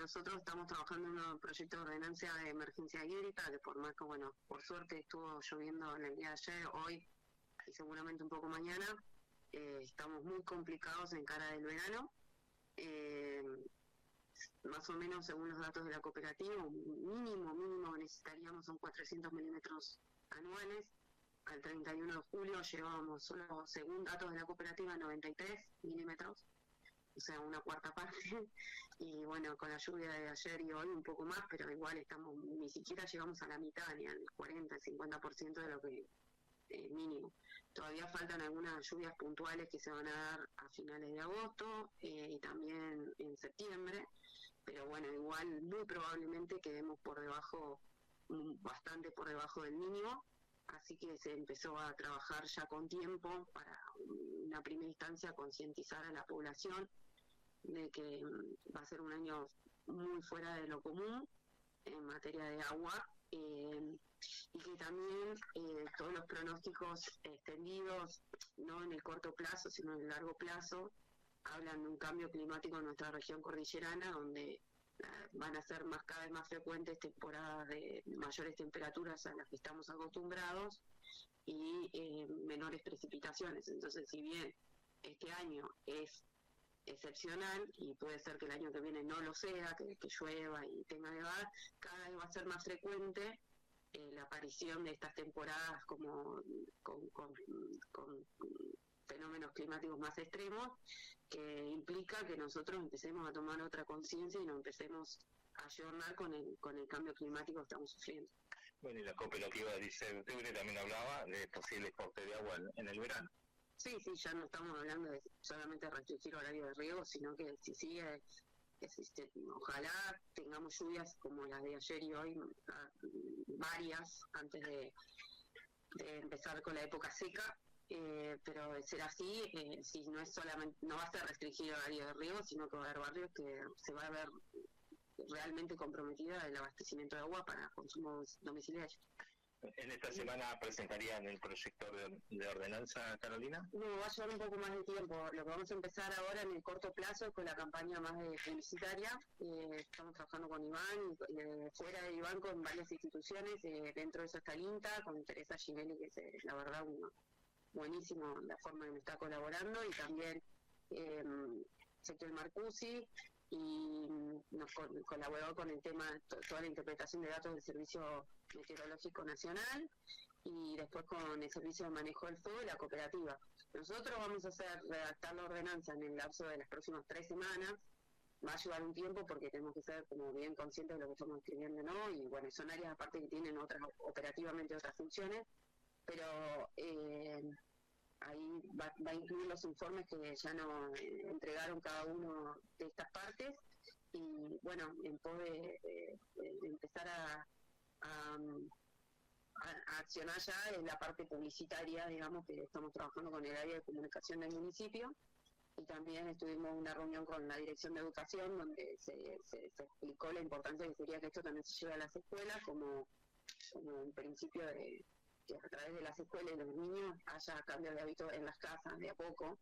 nosotros estamos trabajando en un proyecto de ordenancia de emergencia hídrica, que por más que, bueno, por suerte estuvo lloviendo en el día de ayer, hoy y seguramente un poco mañana, estamos muy complicados en cara del verano. Más o menos, según los datos de la cooperativa, mínimo necesitaríamos son 400 milímetros anuales. Al 31 de julio llevábamos solo, según datos de la cooperativa, 93 milímetros, o sea, una cuarta parte. Y bueno, con la lluvia de ayer y hoy un poco más, pero igual estamos, ni siquiera llegamos a la mitad, ni al 40, 50% de lo que mínimo. Todavía faltan algunas lluvias puntuales que se van a dar a finales de agosto y también en septiembre, pero bueno, igual muy probablemente quedemos por debajo, bastante por debajo del mínimo, así que se empezó a trabajar ya con tiempo para una primera instancia concientizar a la población de que va a ser un año muy fuera de lo común en materia de agua, y que también todos los pronósticos extendidos, no en el corto plazo, sino en el largo plazo, hablan de un cambio climático en nuestra región cordillerana, donde van a ser cada vez más frecuentes temporadas de mayores temperaturas a las que estamos acostumbrados y menores precipitaciones. Entonces, si bien este año es excepcional y puede ser que el año que viene no lo sea, que llueva y tenga nevada, cada vez va a ser más frecuente la aparición de estas temporadas como con fenómenos climáticos más extremos, que implica que nosotros empecemos a tomar otra conciencia y nos empecemos a ayornar con el cambio climático que estamos sufriendo. Bueno, y la cooperativa dice, Tebre también hablaba de posibles cortes de agua en el verano. Sí, ya no estamos hablando de solamente restringir horario de riego, sino que si sigue, ojalá tengamos lluvias como las de ayer y hoy, varias, antes de empezar con la época seca, pero de ser así, si no es solamente, no va a ser restringir horario de riego, sino que va a haber barrios que se va a ver realmente comprometida el abastecimiento de agua para consumo domiciliario. ¿En esta semana presentarían el proyecto de ordenanza, Carolina? No, va a llevar un poco más de tiempo. Lo que vamos a empezar ahora en el corto plazo es con la campaña más publicitaria. Estamos trabajando con Iván, fuera de Iván con varias instituciones, dentro de eso está el INTA, con Teresa Ginelli, que es la verdad buenísimo la forma en que me está colaborando, y también Ezequiel Marcusi, y nos colaboró con el tema, toda la interpretación de datos del Servicio Meteorológico Nacional, y después con el Servicio de Manejo del Fuego y la cooperativa. Nosotros vamos a redactar la ordenanza en el lapso de las próximas 3 semanas. Va a llevar un tiempo porque tenemos que ser como bien conscientes de lo que estamos escribiendo, ¿no? Y bueno, son áreas aparte que tienen operativamente otras funciones, pero ahí va a incluir los informes que ya nos entregaron cada uno de estas partes, y bueno, en pos de empezar a accionar ya en la parte publicitaria, digamos, que estamos trabajando con el área de comunicación del municipio, y también estuvimos en una reunión con la Dirección de Educación donde se explicó la importancia que sería que esto también se lleve a las escuelas como un principio de que a través de las escuelas y los niños haya cambios de hábitos en las casas de a poco.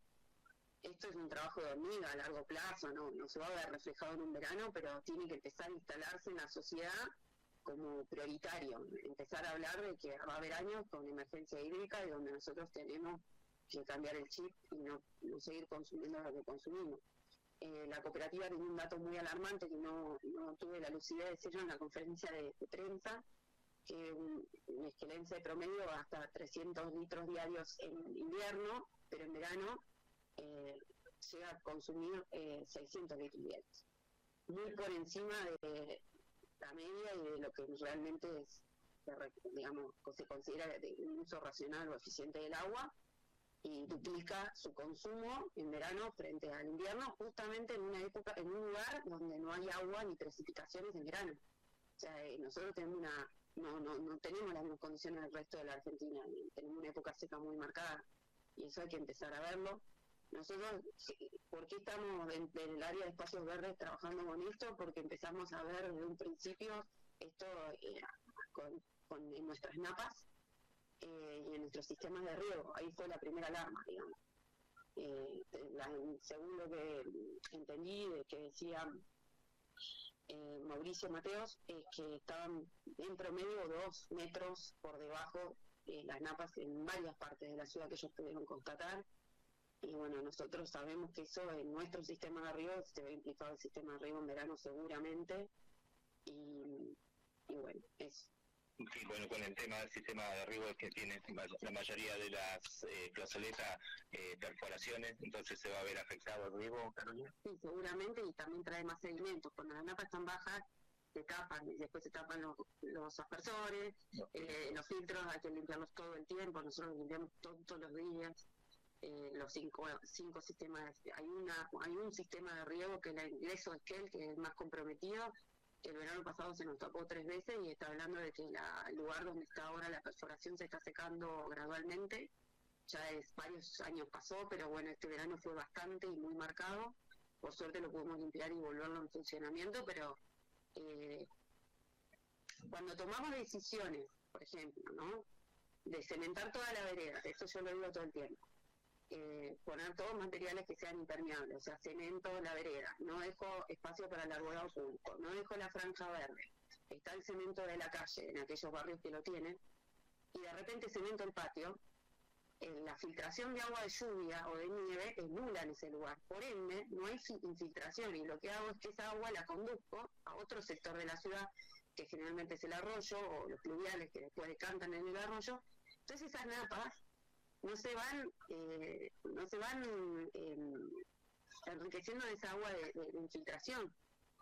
Esto es un trabajo de hormiga a largo plazo, no se va a ver reflejado en un verano, pero tiene que empezar a instalarse en la sociedad como prioritario, empezar a hablar de que va a haber años con emergencia hídrica y donde nosotros tenemos que cambiar el chip y no seguir consumiendo lo que consumimos. La cooperativa tiene un dato muy alarmante que no tuve la lucidez de decirlo en la conferencia de prensa, que una excelencia de promedio va hasta 300 litros diarios en invierno, pero en verano llega a consumir 600 litros diarios. Muy por encima de la media y de lo que realmente es, digamos, se considera de un uso racional o eficiente del agua, y duplica su consumo en verano frente al invierno, justamente en una época, en un lugar donde no hay agua ni precipitaciones en verano. O sea, nosotros tenemos no tenemos las mismas condiciones del resto de la Argentina, tenemos una época seca muy marcada, y eso hay que empezar a verlo. Nosotros, ¿por qué estamos en el área de espacios verdes trabajando con esto? Porque empezamos a ver desde un principio esto en nuestras napas y en nuestros sistemas de riego. Ahí fue la primera alarma, digamos. Según lo que entendí, de que decía Mauricio Mateos, que estaban en promedio 2 metros por debajo las napas en varias partes de la ciudad que ellos pudieron constatar. Y bueno, nosotros sabemos que eso en nuestro sistema de riego se ve implicado el sistema de riego en verano seguramente, y bueno, eso. Sí, bueno, con el tema del sistema de riego que tiene la mayoría de las plazoletas perforaciones, entonces se va a ver afectado el riego, Carolina. Sí, seguramente, y también trae más sedimentos. Cuando las napas están bajas, se tapan, y después se tapan los aspersores, los filtros hay que limpiarlos todo el tiempo, nosotros los limpiamos todos los días. Los cinco sistemas, hay un sistema de riego que es el ingreso de Esquel, que es el más comprometido. El verano pasado se nos tapó 3 veces y está hablando de que el lugar donde está ahora la perforación se está secando gradualmente. Ya es varios años pasó, pero bueno, este verano fue bastante y muy marcado. Por suerte lo pudimos limpiar y volverlo en funcionamiento, pero cuando tomamos decisiones, por ejemplo, ¿no?, de cementar toda la vereda, eso yo lo digo todo el tiempo, poner todos materiales que sean impermeables, o sea, cemento la vereda, no dejo espacio para el arbolado público, no dejo la franja verde, está el cemento de la calle en aquellos barrios que lo tienen, y de repente cemento el patio, la filtración de agua de lluvia o de nieve es nula en ese lugar, por ende no hay infiltración, y lo que hago es que esa agua la conduzco a otro sector de la ciudad, que generalmente es el arroyo o los pluviales que después decantan en el arroyo. Entonces esas napas no se van enriqueciendo de esa agua de infiltración.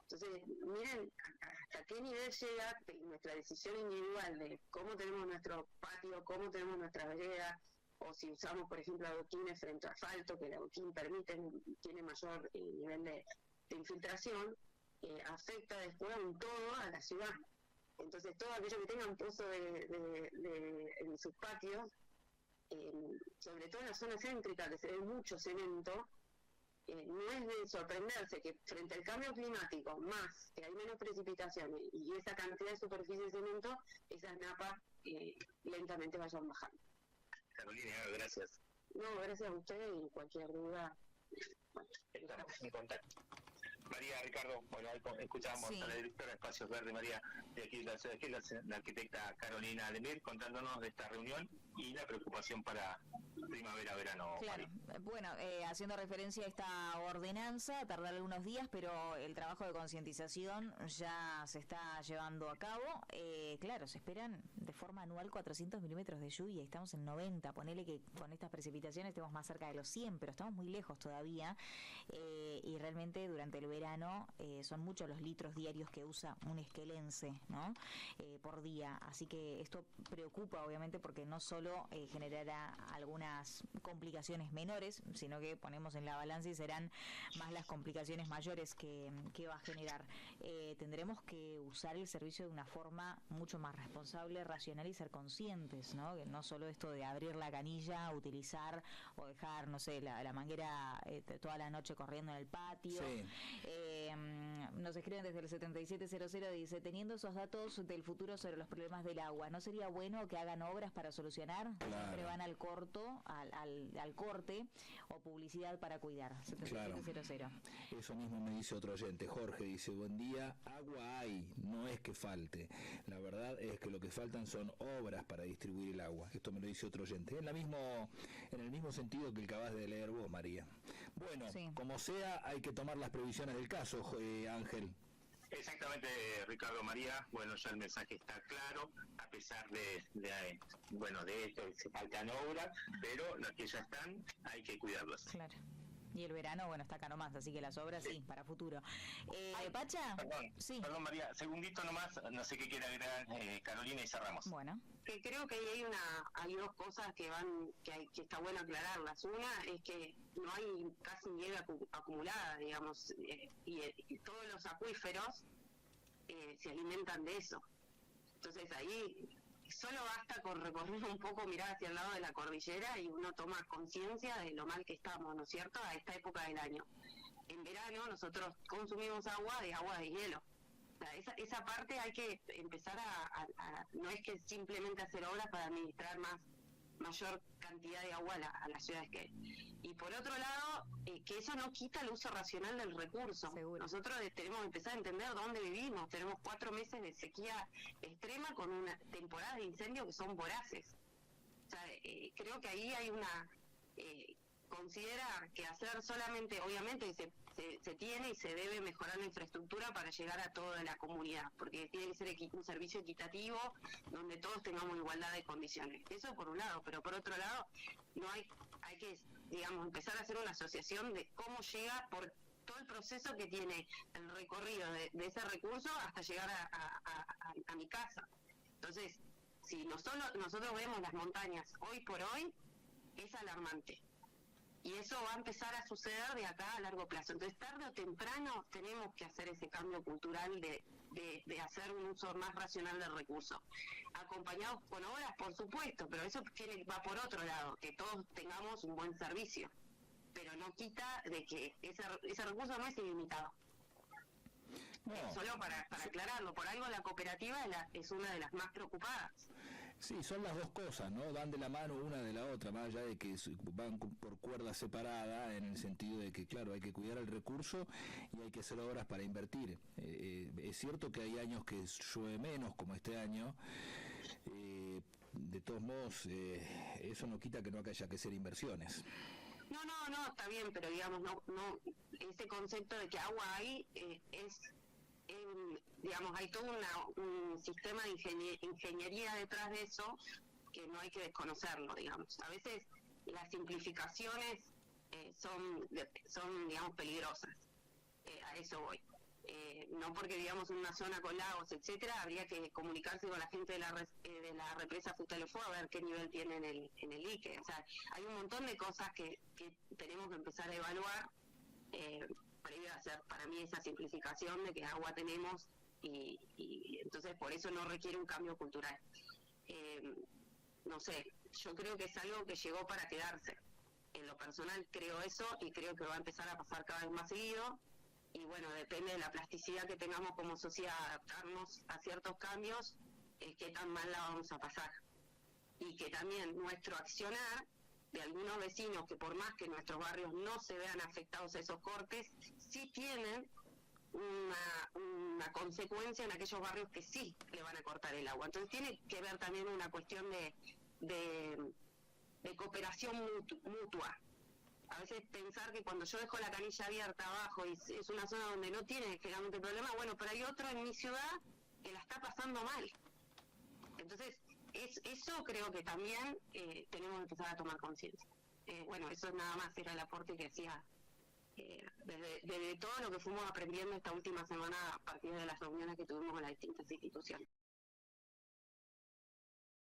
Entonces, miren hasta qué nivel llega nuestra decisión individual de cómo tenemos nuestro patio, cómo tenemos nuestra vereda, o si usamos, por ejemplo, adoquines frente a asfalto, que el adoquín tiene mayor nivel de infiltración, afecta después un todo a la ciudad. Entonces, todo aquello que tenga un pozo en sus patios, sobre todo en la zona céntrica, que se ve mucho cemento, no es de sorprenderse que frente al cambio climático, más que hay menos precipitaciones y esa cantidad de superficie de cemento, esas napas lentamente vayan bajando. Carolina, gracias. No, gracias a usted, y cualquier duda, bueno, estamos en contacto. María, Ricardo, bueno, escuchamos a la directora de Espacios Verdes, María, de aquí de la ciudad, la arquitecta Carolina Lemir, contándonos de esta reunión y la preocupación para primavera-verano. Claro, bueno, haciendo referencia a esta ordenanza, tardará algunos días, pero el trabajo de concientización ya se está llevando a cabo. Claro, se esperan de forma anual 400 milímetros de lluvia y estamos en 90. Ponele que con estas precipitaciones estemos más cerca de los 100, pero estamos muy lejos todavía. Y realmente durante el verano son muchos los litros diarios que usa un esquelense, ¿no?, por día. Así que esto preocupa, obviamente, porque no solo generará algunas complicaciones menores, sino que ponemos en la balanza y serán más las complicaciones mayores que va a generar. Tendremos que usar el servicio de una forma mucho más responsable, racional y ser conscientes, ¿no? Que no solo esto de abrir la canilla, utilizar o dejar, no sé, la manguera toda la noche corriendo en el patio. Sí. Nos escriben desde el 7700, dice: teniendo esos datos del futuro sobre los problemas del agua, ¿no sería bueno que hagan obras para solucionar? Claro. Siempre van al corte o publicidad para cuidar. 7700. Claro. Eso mismo me dice otro oyente, Jorge, dice: buen día, agua hay, no es que falte, la verdad es que lo que faltan son obras para distribuir el agua. Esto me lo dice otro oyente, en el mismo sentido que el que acabas de leer vos, María. Bueno, sí, como sea, hay que tomar las previsiones del caso, Ángel. Exactamente, Ricardo, María. Bueno, ya el mensaje está claro, a pesar de esto, se faltan obras, pero las que ya están hay que cuidarlas. Claro. Y el verano, bueno, está acá nomás, así que las obras sí, para futuro. ¿Pacha? Perdón, María, segundito nomás, no sé qué quiere agregar Carolina y cerramos. Bueno. Que creo que hay dos cosas que está bueno aclararlas. Una es que no hay casi nieve acumulada, digamos, y todos los acuíferos se alimentan de eso. Entonces ahí solo basta con recorrer un poco, mirar hacia el lado de la cordillera y uno toma conciencia de lo mal que estamos, ¿no es cierto?, a esta época del año. En verano nosotros consumimos agua de hielo. O sea, esa parte hay que empezar no es que simplemente hacer obras para administrar mayor cantidad de agua a las ciudades que hay. Y por otro lado, que eso no quita el uso racional del recurso. Seguro. Nosotros tenemos que empezar a entender dónde vivimos. Tenemos 4 meses de sequía extrema con una temporada de incendio que son voraces. O sea, creo que ahí hay una... considera que hacer solamente, obviamente se tiene y se debe mejorar la infraestructura para llegar a toda la comunidad, porque tiene que ser un servicio equitativo donde todos tengamos igualdad de condiciones. Eso por un lado, pero por otro lado no hay que, digamos, empezar a hacer una asociación de cómo llega por todo el proceso que tiene el recorrido de ese recurso hasta llegar a mi casa. Entonces, si nosotros vemos las montañas hoy por hoy, es alarmante. Y eso va a empezar a suceder de acá a largo plazo. Entonces, tarde o temprano tenemos que hacer ese cambio cultural de hacer un uso más racional del recurso. Acompañados con obras, por supuesto, pero eso va por otro lado, que todos tengamos un buen servicio. Pero no quita de que ese recurso no es ilimitado. No. Solo para aclararlo, por algo la cooperativa es una de las más preocupadas. Sí, son las dos cosas, ¿no? Van de la mano una de la otra, más allá de que van por cuerda separada, en el sentido de que, claro, hay que cuidar el recurso y hay que hacer obras para invertir. Es cierto que hay años que llueve menos, como este año. De todos modos, eso no quita que no haya que hacer inversiones. No, está bien, pero digamos, no ese concepto de que agua hay digamos, hay todo un sistema de ingeniería detrás de eso que no hay que desconocerlo, digamos. A veces las simplificaciones son, digamos, peligrosas. A eso voy. No porque vivamos en una zona con lagos, etcétera, habría que comunicarse con la gente de la represa Futalefó a ver qué nivel tiene en el dique. O sea, hay un montón de cosas que tenemos que empezar a evaluar previo a hacer, para mí, esa simplificación de que agua tenemos y entonces por eso no requiere un cambio cultural. No sé, yo creo que es algo que llegó para quedarse. En lo personal creo eso y creo que va a empezar a pasar cada vez más seguido. Y bueno, depende de la plasticidad que tengamos como sociedad, adaptarnos a ciertos cambios, qué tan mal la vamos a pasar. Y que también nuestro accionar de algunos vecinos, que por más que nuestros barrios no se vean afectados a esos cortes, sí tienen una consecuencia en aquellos barrios que sí le van a cortar el agua. Entonces tiene que ver también una cuestión de cooperación mutua. A veces pensar que cuando yo dejo la canilla abierta abajo y es una zona donde no tiene generalmente problema, bueno, pero hay otro en mi ciudad que la está pasando mal. Entonces, eso creo que también tenemos que empezar a tomar conciencia. Bueno, eso nada más era el aporte que hacía desde todo lo que fuimos aprendiendo esta última semana a partir de las reuniones que tuvimos con las distintas instituciones.